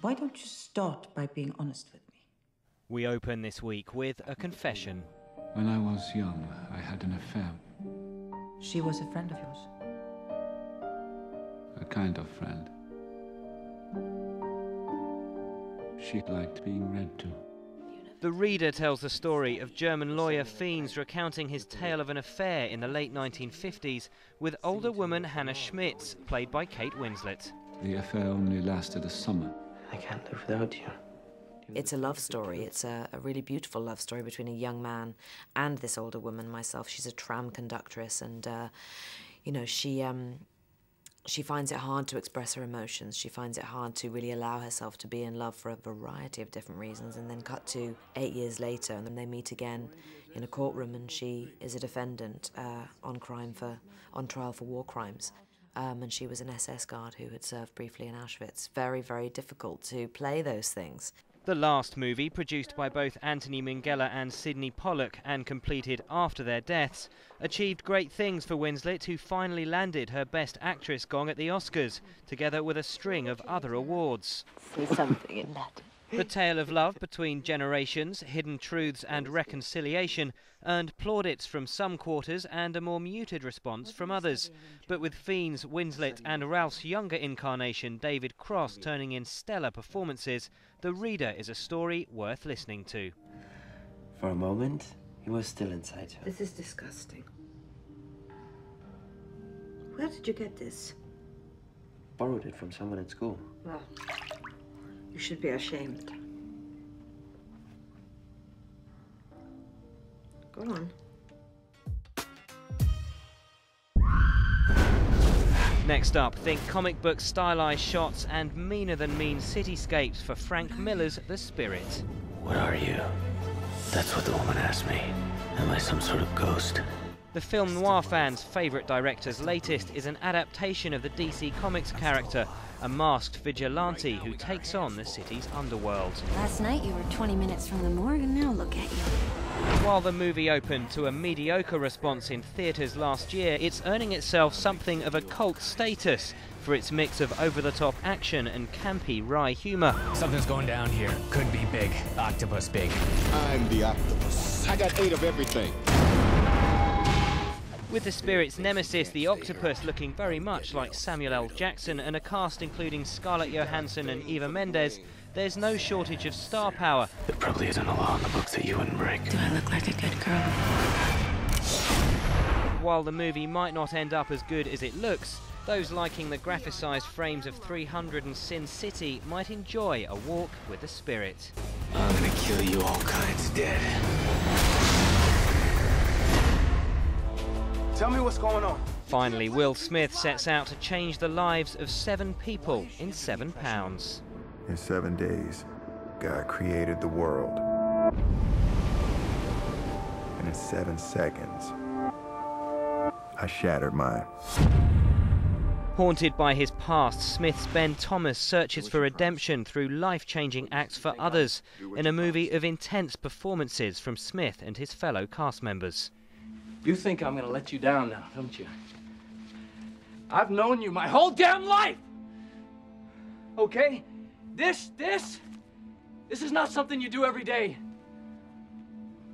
Why don't you start by being honest with me? We open this week with a confession. When I was young, I had an affair. She was a friend of yours. A kind of friend. She liked being read to. The reader tells the story of German lawyer Fiennes recounting his tale of an affair in the late 1950s with older woman Hanna Schmitz, played by Kate Winslet. The affair only lasted a summer. I can't live without you. It's a love story. It's a really beautiful love story between a young man and this older woman, myself. She's a tram conductress, and, you know, she finds it hard to express her emotions. She finds it hard to really allow herself to be in love for a variety of different reasons. And then cut to 8 years later, and then they meet again in a courtroom, and she is a defendant on trial for war crimes. And she was an SS guard who had served briefly in Auschwitz. Very, very difficult to play those things. The last movie, produced by both Anthony Minghella and Sidney Pollack and completed after their deaths, achieved great things for Winslet, who finally landed her Best Actress gong at the Oscars, together with a string of other awards. Say something in Latin. The tale of love between generations, hidden truths and reconciliation earned plaudits from some quarters and a more muted response from others. But with Fiennes, Winslet and Ralph's younger incarnation, David Cross, turning in stellar performances, The Reader is a story worth listening to. For a moment, he was still inside her. This is disgusting. Where did you get this? Borrowed it from someone at school. Well, you should be ashamed. Go on. Next up, think comic book stylized shots and meaner than mean cityscapes for Frank Miller's The Spirit. What are you? That's what the woman asked me. Am I some sort of ghost? The film noir fans' favourite director's latest is an adaptation of the DC Comics character, a masked vigilante who takes on the city's underworld. Last night you were 20 minutes from the morgue, and now look at you. While the movie opened to a mediocre response in theatres last year, it's earning itself something of a cult status for its mix of over-the-top action and campy wry humour. Something's going down here. Could be big. Octopus big. I'm the octopus. I got 8 of everything. With The Spirit's nemesis, the octopus, looking very much like Samuel L. Jackson, and a cast including Scarlett Johansson and Eva Mendes, there's no shortage of star power. There probably isn't a law in the books that you wouldn't break. Do I look like a good girl? While the movie might not end up as good as it looks, those liking the graphicised frames of 300 and Sin City might enjoy a walk with The Spirit. I'm gonna kill you all kinds dead. Tell me what's going on. Finally, Will Smith sets out to change the lives of 7 people in 7 pounds. In 7 days, God created the world. And in 7 seconds, I shattered mine. Haunted by his past, Smith's Ben Thomas searches for redemption through life-changing acts for others in a movie of intense performances from Smith and his fellow cast members. You think I'm gonna let you down now, don't you? I've known you my whole damn life! Okay? This is not something you do every day.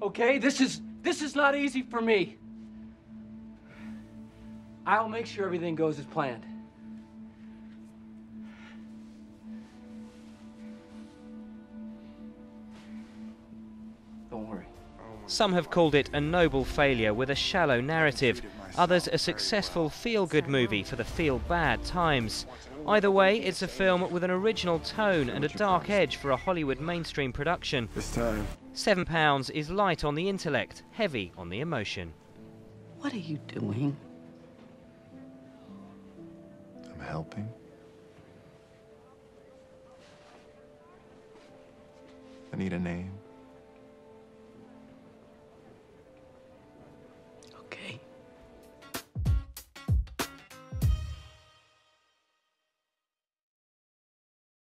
Okay? This is not easy for me. I'll make sure everything goes as planned. Don't worry. Some have called it a noble failure with a shallow narrative, others a successful feel-good movie for the feel-bad times. Either way, it's a film with an original tone and a dark edge for a Hollywood mainstream production. This time. 7 pounds is light on the intellect, heavy on the emotion. What are you doing? I'm helping. I need a name.